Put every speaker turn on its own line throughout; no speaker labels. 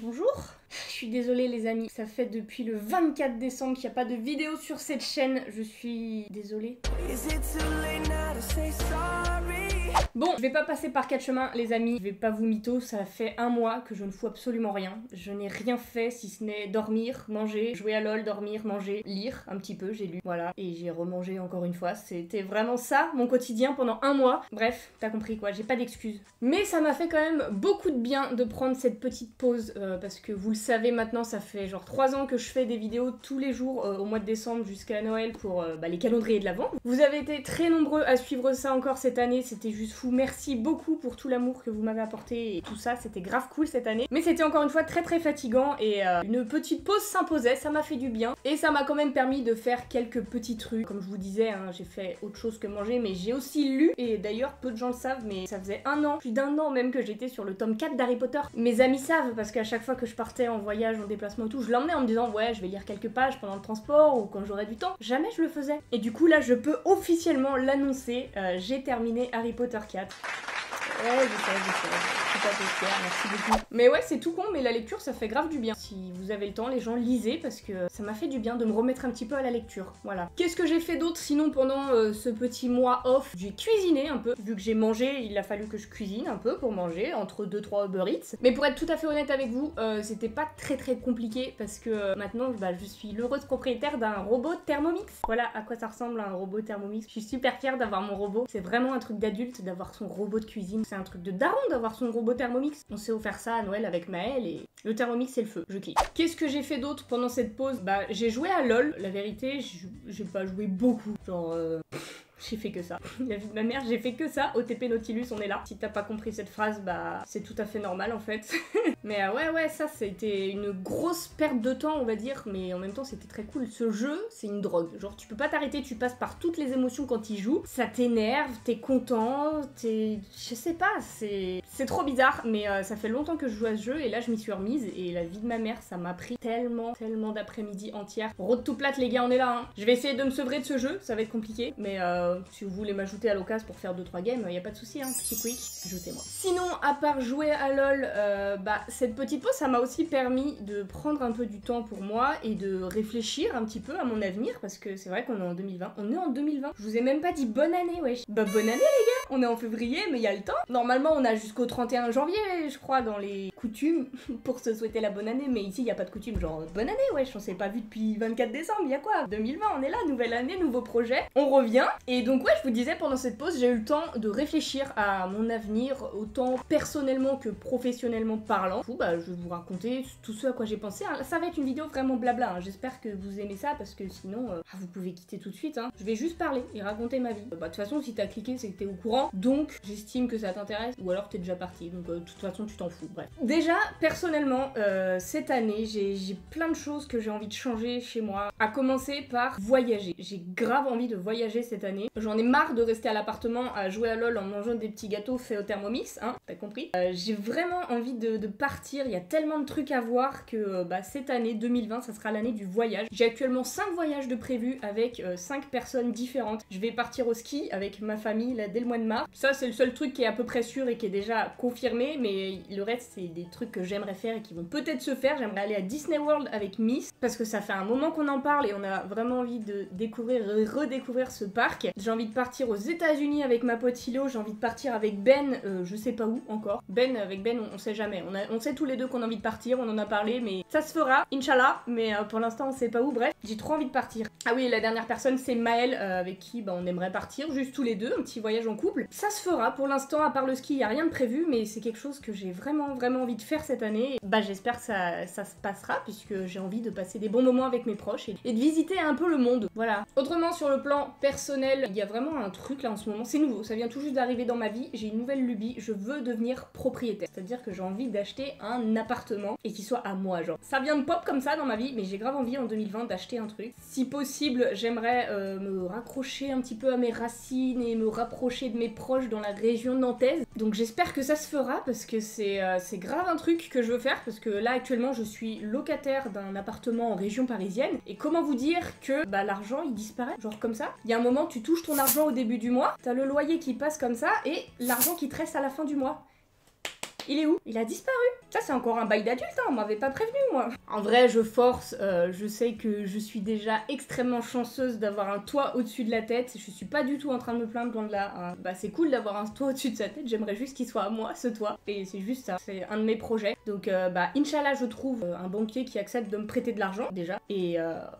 Bonjour. Je suis désolée les amis, ça fait depuis le 24 décembre qu'il n'y a pas de vidéo sur cette chaîne, je suis désolée. Bon, je vais pas passer par quatre chemins les amis, je vais pas vous mytho, ça fait un mois que je ne fous absolument rien. Je n'ai rien fait si ce n'est dormir, manger, jouer à LOL, dormir, manger, lire un petit peu, j'ai lu, voilà. Et j'ai remangé encore une fois, c'était vraiment ça mon quotidien pendant un mois. Bref, t'as compris quoi, j'ai pas d'excuses. Mais ça m'a fait quand même beaucoup de bien de prendre cette petite pause, parce que vous le savez maintenant, ça fait genre 3 ans que je fais des vidéos tous les jours au mois de décembre jusqu'à Noël pour les calendriers de l'Avent. Vous avez été très nombreux à suivre ça encore cette année, c'était juste fou. Merci beaucoup pour tout l'amour que vous m'avez apporté et tout ça, c'était grave cool cette année. Mais c'était encore une fois très fatigant et une petite pause s'imposait, ça m'a fait du bien. Et ça m'a quand même permis de faire quelques petits trucs. Comme je vous disais, hein, j'ai fait autre chose que manger, mais j'ai aussi lu. Et d'ailleurs, peu de gens le savent, mais ça faisait un an, plus d'un an même que j'étais sur le tome 4 d'Harry Potter. Mes amis savent, parce qu'à chaque fois que je partais en voyage, en déplacement et tout, je l'emmenais en me disant ouais, je vais lire quelques pages pendant le transport ou quand j'aurai du temps. Jamais je le faisais. Et du coup là, je peux officiellement l'annoncer, j'ai terminé Harry Potter 4. Ouais, je suis pas peu fière, merci beaucoup. Mais ouais, c'est tout con, mais la lecture, ça fait grave du bien. Si vous avez le temps, les gens, lisez, parce que ça m'a fait du bien de me remettre un petit peu à la lecture, voilà. Qu'est-ce que j'ai fait d'autre, sinon, pendant ce petit mois off? J'ai cuisiné un peu. Vu que j'ai mangé, il a fallu que je cuisine un peu pour manger, entre 2-3 Uber Eats. Mais pour être tout à fait honnête avec vous, c'était pas très compliqué, parce que maintenant, je suis l'heureuse propriétaire d'un robot Thermomix. Voilà à quoi ça ressemble un robot Thermomix. Je suis super fière d'avoir mon robot. C'est vraiment un truc d'adulte d'avoir son robot de cuisine. C'est un truc de daron d'avoir son robot Thermomix. On s'est offert ça à Noël avec Maëlle et le Thermomix c'est le feu, je kiffe. Qu'est-ce que j'ai fait d'autre pendant cette pause? J'ai joué à LOL, la vérité j'ai pas joué beaucoup, genre j'ai fait que ça. La vie de ma mère, j'ai fait que ça. OTP Nautilus, on est là. Si t'as pas compris cette phrase, c'est tout à fait normal en fait. Mais ouais, ça c'était une grosse perte de temps, on va dire, mais en même temps c'était très cool. Ce jeu, c'est une drogue. Genre tu peux pas t'arrêter, tu passes par toutes les émotions quand il joue. Ça t'énerve, t'es content, je sais pas, c'est trop bizarre, mais ça fait longtemps que je joue à ce jeu et là je m'y suis remise et la vie de ma mère, ça m'a pris tellement d'après-midi entière. Road to plate les gars, on est là, hein. Je vais essayer de me sevrer de ce jeu, ça va être compliqué, mais si vous voulez m'ajouter à l'occasion pour faire 2-3 games, y a pas de souci, hein, petit quick, ajoutez-moi. Sinon, à part jouer à LOL, cette petite pause, ça m'a aussi permis de prendre un peu du temps pour moi et de réfléchir un petit peu à mon avenir, parce que c'est vrai qu'on est en 2020. On est en 2020. Je vous ai même pas dit bonne année, wesh. Bah bonne année les gars. On est en février, mais y a le temps. Normalement, on a jusqu'au 31 janvier, je crois, dans les coutumes pour se souhaiter la bonne année, mais ici y a pas de coutume, genre bonne année, wesh. On s'est pas vu depuis 24 décembre, y a quoi? 2020, on est là, nouvelle année, nouveau projet. On revient. Et donc ouais, je vous disais, pendant cette pause, j'ai eu le temps de réfléchir à mon avenir, autant personnellement que professionnellement parlant. Du coup, je vais vous raconter tout ce à quoi j'ai pensé. Hein. Ça va être une vidéo vraiment blabla, hein. J'espère que vous aimez ça, parce que sinon, vous pouvez quitter tout de suite. Hein. Je vais juste parler et raconter ma vie. De toute façon, si t'as cliqué, c'est que t'es au courant, donc j'estime que ça t'intéresse, ou alors t'es déjà parti, donc de toute façon, tu t'en fous, bref. Déjà, personnellement, cette année, j'ai plein de choses que j'ai envie de changer chez moi, à commencer par voyager. J'ai grave envie de voyager cette année. J'en ai marre de rester à l'appartement à jouer à LOL en mangeant des petits gâteaux faits au Thermomix, hein, t'as compris. J'ai vraiment envie de partir, il y a tellement de trucs à voir que cette année 2020, ça sera l'année du voyage. J'ai actuellement 5 voyages de prévus avec 5 personnes différentes. Je vais partir au ski avec ma famille là dès le mois de mars. Ça c'est le seul truc qui est à peu près sûr et qui est déjà confirmé, mais le reste c'est des trucs que j'aimerais faire et qui vont peut-être se faire. J'aimerais aller à Disney World avec Miss, parce que ça fait un moment qu'on en parle et on a vraiment envie de découvrir et redécouvrir ce parc. J'ai envie de partir aux États-Unis avec ma pote Hilo, j'ai envie de partir avec Ben, je sais pas où encore. Avec Ben, on sait jamais. On sait tous les deux qu'on a envie de partir, on en a parlé, mais ça se fera, Inch'Allah, mais pour l'instant on sait pas où, bref, j'ai trop envie de partir. Ah oui, la dernière personne c'est Maëlle, avec qui on aimerait partir, juste tous les deux, un petit voyage en couple. Ça se fera, pour l'instant, à part le ski, y a rien de prévu, mais c'est quelque chose que j'ai vraiment envie de faire cette année. J'espère que ça se passera, puisque j'ai envie de passer des bons moments avec mes proches et de visiter un peu le monde, voilà. Autrement, sur le plan personnel, il y a vraiment un truc là en ce moment, c'est nouveau, ça vient tout juste d'arriver dans ma vie, j'ai une nouvelle lubie, je veux devenir propriétaire. C'est-à-dire que j'ai envie d'acheter un appartement et qu'il soit à moi, genre. Ça vient de pop comme ça dans ma vie, mais j'ai grave envie en 2020 d'acheter un truc. Si possible, j'aimerais me raccrocher un petit peu à mes racines et me rapprocher de mes proches dans la région nantaise. Donc j'espère que ça se fera, parce que c'est grave un truc que je veux faire, parce que là actuellement je suis locataire d'un appartement en région parisienne. Et comment vous dire que l'argent il disparaît, genre comme ça. Il y a un moment tu touches ton argent au début du mois, t'as le loyer qui passe comme ça et l'argent qui te reste à la fin du mois. Il est où? Il a disparu. Ça c'est encore un bail d'adulte, hein, on m'avait pas prévenu moi. En vrai je force, je sais que je suis déjà extrêmement chanceuse d'avoir un toit au-dessus de la tête, je suis pas du tout en train de me plaindre loin de là. Hein. Bah c'est cool d'avoir un toit au-dessus de sa tête, j'aimerais juste qu'il soit à moi ce toit. Et c'est juste ça, c'est un de mes projets. Donc bah Inch'Allah je trouve un banquier qui accepte de me prêter de l'argent déjà. Et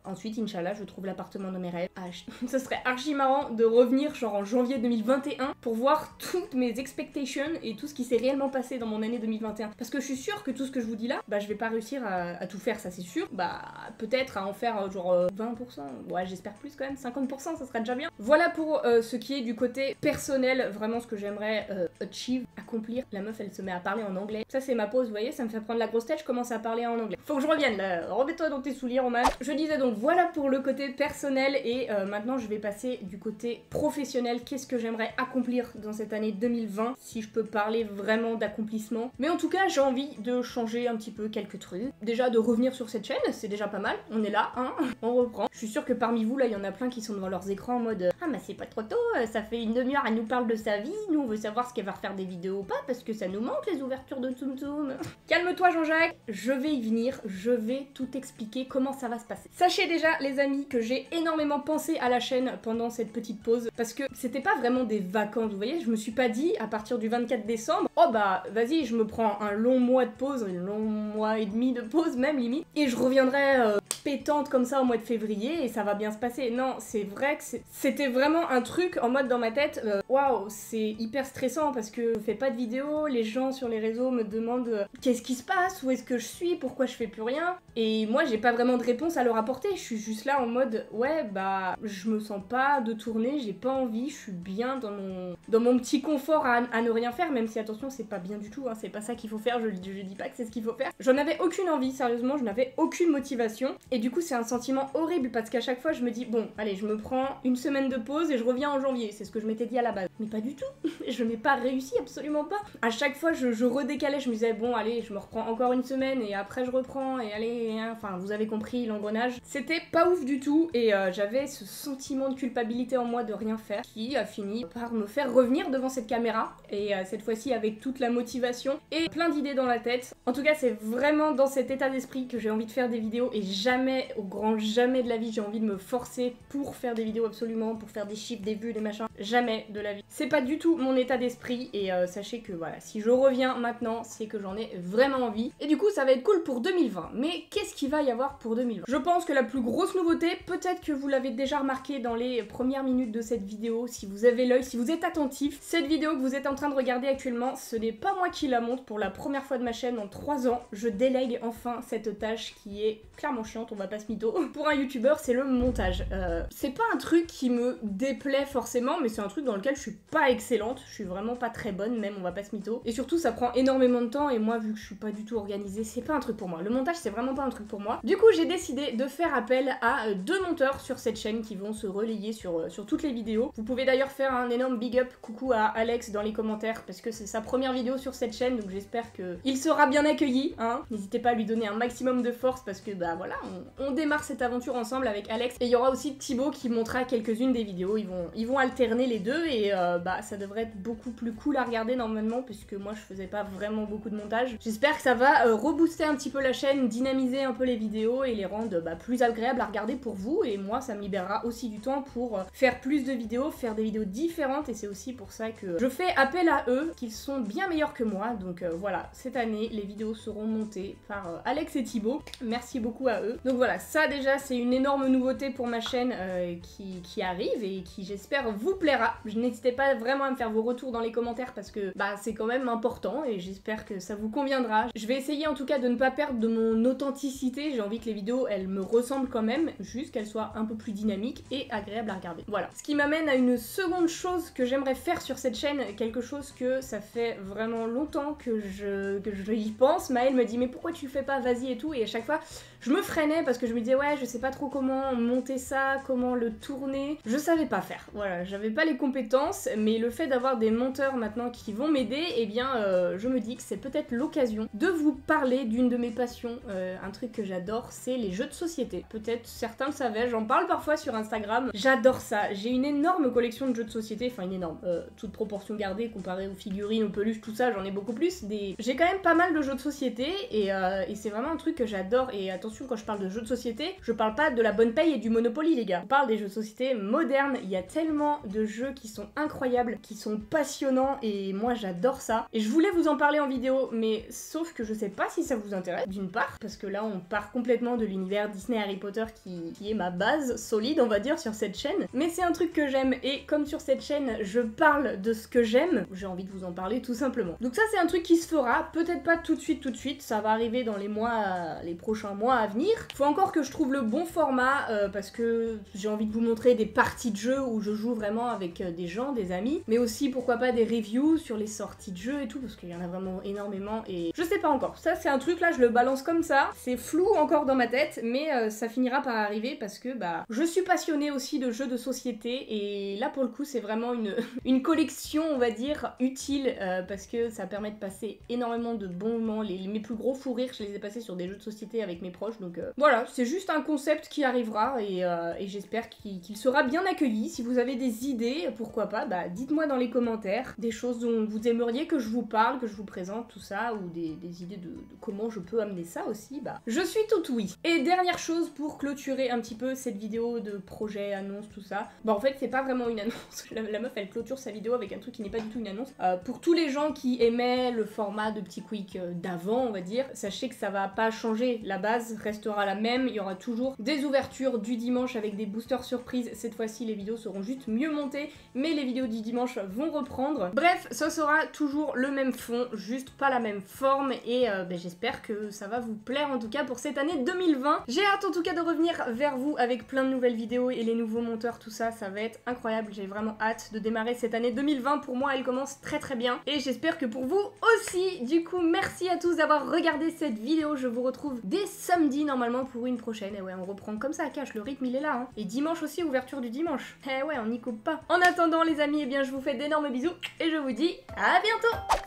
ensuite Inch'Allah je trouve l'appartement de mes rêves. Ah, ce serait archi marrant de revenir genre en janvier 2021 pour voir toutes mes expectations et tout ce qui s'est réellement passé dans mon année 2021. Parce que je suis sûre que tout ce que je vous dis là, bah je vais pas réussir à tout faire, ça c'est sûr. Bah peut-être à en faire genre 20%, ouais j'espère plus quand même, 50% ça sera déjà bien. Voilà pour ce qui est du côté personnel, vraiment ce que j'aimerais achieve, accomplir. La meuf elle se met à parler en anglais. Ça c'est ma pause, vous voyez, ça me fait prendre la grosse tête, je commence à parler en anglais. Faut que je revienne là, remets-toi dans tes souliers Roman. Je disais donc voilà pour le côté personnel et maintenant je vais passer du côté professionnel. Qu'est-ce que j'aimerais accomplir dans cette année 2020, si je peux parler vraiment d'accomplissement. Mais en tout cas j'ai envie de changer un petit peu quelques trucs. Déjà de revenir sur cette chaîne, c'est déjà pas mal, on est là, hein, on reprend. Je suis sûre que parmi vous là, il y en a plein qui sont devant leurs écrans en mode ah bah c'est pas trop tôt, ça fait une demi-heure, elle nous parle de sa vie, nous on veut savoir ce qu'elle va refaire des vidéos ou pas, parce que ça nous manque les ouvertures de Tsum Tsum. Calme-toi Jean-Jacques, je vais y venir, je vais tout expliquer comment ça va se passer. Sachez déjà les amis que j'ai énormément pensé à la chaîne pendant cette petite pause, parce que c'était pas vraiment des vacances, vous voyez, je me suis pas dit à partir du 24 décembre, oh bah vas-y je me prends un long mois de pause, un long mois et demi de pause même limite, et je reviendrai pétante comme ça au mois de février et ça va bien se passer. Non, c'est vrai que c'était vraiment un truc en mode dans ma tête, waouh, c'est hyper stressant parce que je fais pas de vidéos, les gens sur les réseaux me demandent qu'est-ce qui se passe, où est-ce que je suis, pourquoi je fais plus rien, et moi j'ai pas vraiment de réponse à leur apporter, je suis juste là en mode ouais bah je me sens pas de tourner, j'ai pas envie, je suis bien dans mon petit confort à ne rien faire, même si attention c'est pas bien du tout, hein, c'est pas ça qu'il faut faire, je dis pas que c'est ce qu'il faut faire. J'en avais aucune envie, sérieusement, je n'avais aucune motivation, et du coup c'est un sentiment horrible parce qu'à chaque fois je me dis bon allez je me prends une semaine de pause et je reviens en janvier, c'est ce que je m'étais dit à la base. Mais pas du tout, je n'ai pas réussi, absolument pas. À chaque fois je redécalais, je me disais bon allez je me reprends encore une semaine et après je reprends et allez, hein, enfin vous avez compris l'engrenage. C'était pas ouf du tout et j'avais ce sentiment de culpabilité en moi de rien faire qui a fini par me faire revenir devant cette caméra et cette fois-ci avec toute la motivation et plein d'idées dans la tête. En tout cas c'est vraiment dans cet état d'esprit que j'ai envie de faire des vidéos et jamais, au grand jamais de la vie j'ai envie de me forcer pour faire des vidéos absolument, pour faire des chiffres, des vues, des machins, jamais de la vie. C'est pas du tout mon état d'esprit et sachez que voilà, si je reviens maintenant, c'est que j'en ai vraiment envie. Et du coup ça va être cool pour 2020. Mais qu'est-ce qu'il va y avoir pour 2020? Je pense que la plus grosse nouveauté, peut-être que vous l'avez déjà remarqué dans les premières minutes de cette vidéo, si vous avez l'œil, si vous êtes attentif, cette vidéo que vous êtes en train de regarder actuellement, ce n'est pas moi qui la monte pour la première fois de ma chaîne en 3 ans. Je délègue enfin cette tâche qui est clairement chiante, on va pas se mytho. Pour un youtubeur, c'est le montage. C'est pas un truc qui me déplaît forcément, mais c'est un truc dans lequel je suis pas excellente, je suis vraiment pas très bonne même, on va pas se mytho. Et surtout ça prend énormément de temps et moi vu que je suis pas du tout organisée, c'est pas un truc pour moi. Le montage c'est vraiment pas un truc pour moi. Du coup j'ai décidé de faire appel à 2 monteurs sur cette chaîne qui vont se relayer sur toutes les vidéos. Vous pouvez d'ailleurs faire un énorme big up, coucou à Alex dans les commentaires parce que c'est sa première vidéo sur cette chaîne, donc j'espère qu'il sera bien accueilli, hein. N'hésitez pas à lui donner un maximum de force parce que bah voilà, on démarre cette aventure ensemble avec Alex. Et il y aura aussi Thibaut qui montera quelques-unes des vidéos, ils vont alterner les deux et bah ça devrait être beaucoup plus cool à regarder normalement puisque moi je faisais pas vraiment beaucoup de montage. J'espère que ça va rebooster un petit peu la chaîne, dynamiser un peu les vidéos et les rendre plus agréables à regarder pour vous, et moi ça me libérera aussi du temps pour faire plus de vidéos, faire des vidéos différentes, et c'est aussi pour ça que je fais appel à eux, qu'ils sont bien meilleurs que moi. Donc voilà, cette année les vidéos seront montées par Alex et Thibaut, merci beaucoup à eux. Donc voilà, ça déjà c'est une énorme nouveauté pour ma chaîne qui arrive et qui j'espère vous plaira. N'hésitez pas vraiment à me faire vos retours dans les commentaires parce que bah c'est quand même important et j'espère que ça vous conviendra. Je vais essayer en tout cas de ne pas perdre de mon authenticité, j'ai envie que les vidéos elles me ressemblent quand même, juste qu'elles soient un peu plus dynamiques et agréables à regarder. Voilà. Ce qui m'amène à une seconde chose que j'aimerais faire sur cette chaîne, quelque chose que ça fait vraiment longtemps que je y pense. Maëlle me dit mais pourquoi tu le fais pas, vas-y et tout, et à chaque fois je me freinais freinais parce que je me disais ouais je sais pas trop comment monter ça, comment le tourner. Je savais pas faire, voilà, j'avais pas les compétences, mais le fait d'avoir des monteurs maintenant qui vont m'aider, eh bien je me dis que c'est peut-être l'occasion de vous parler d'une de mes passions, un truc que j'adore, c'est les jeux de société. Peut-être certains le savaient, j'en parle parfois sur Instagram, j'adore ça. J'ai une énorme collection de jeux de société, enfin une énorme, toute proportion gardée comparée aux figurines, aux peluches, tout ça, j'en ai beaucoup plus. J'ai quand même pas mal de jeux de société et c'est vraiment un truc que j'adore. Et attention, quand je parle de jeux de société, je parle pas de la bonne paye et du Monopoly les gars. Je parle des jeux de société modernes, il y a tellement de jeux qui sont incroyables, qui sont passionnants et moi j'adore ça. Et je voulais vous en parler en vidéo, mais sauf que je sais pas si ça vous intéresse, d'une part, parce que là on part complètement de l'univers Disney Harry Potter qui est ma base solide on va dire sur cette chaîne, mais c'est un truc que j'aime et comme sur cette chaîne je parle de ce que j'aime, j'ai envie de vous en parler tout simplement. Donc ça c'est un truc qui se fera, peut-être pas tout de suite, ça va arriver dans les prochains mois à venir. Faut encore que je trouve le bon format parce que j'ai envie de vous montrer des parties de jeu où je joue vraiment avec des gens, des amis, mais aussi pourquoi pas des reviews sur les sorties de jeux et tout parce qu'il y en a vraiment énormément et je sais pas encore. Ça c'est un truc là, je le balance comme ça, c'est flou encore dans ma tête, mais ça finira par arriver parce que bah je suis passionnée aussi de jeux de société et là pour le coup c'est vraiment une collection on va dire utile parce que ça permet de passer énormément de bons moments. Mes plus gros fous rires je les ai passés sur des jeux de société avec mes proches, donc voilà, c'est juste un concept qui arrivera et j'espère qu'il sera bien accueilli. Si vous avez des idées, pourquoi pas, bah dites-moi dans les commentaires des choses dont vous aimeriez que je vous parle, que je vous présente, tout ça, ou des idées de comment je peux amener ça aussi, bah je suis tout oui. Et dernière chose pour clôturer un petit peu cette vidéo de projet, annonce, tout ça, bah en fait c'est pas vraiment une annonce, la meuf elle clôture sa vidéo avec un truc qui n'est pas du tout une annonce. Pour tous les gens qui aimaient le format de petit quick d'avant on va dire, sachez que ça va pas changer, la base restera la même, il y aura toujours des ouvertures du dimanche avec des boosters surprises, cette fois-ci les vidéos seront juste mieux montées, mais les vidéos du dimanche vont reprendre. Bref, ce sera toujours le même fond, juste pas la même forme et bah, j'espère que ça va vous plaire en tout cas pour cette année 2020. J'ai hâte en tout cas de revenir vers vous avec plein de nouvelles vidéos et les nouveaux monteurs, tout ça, ça va être incroyable, j'ai vraiment hâte de démarrer cette année 2020, pour moi elle commence très bien et j'espère que pour vous aussi. Du coup merci à tous d'avoir regardé cette vidéo, je vous retrouve dès samedi normalement pour une prochaine, et ouais on reprend comme ça à cash, le rythme il est là hein. Et dimanche aussi, ouverture du dimanche, eh ouais on n'y coupe pas. En attendant les amis, eh bien je vous fais d'énormes bisous et je vous dis à bientôt.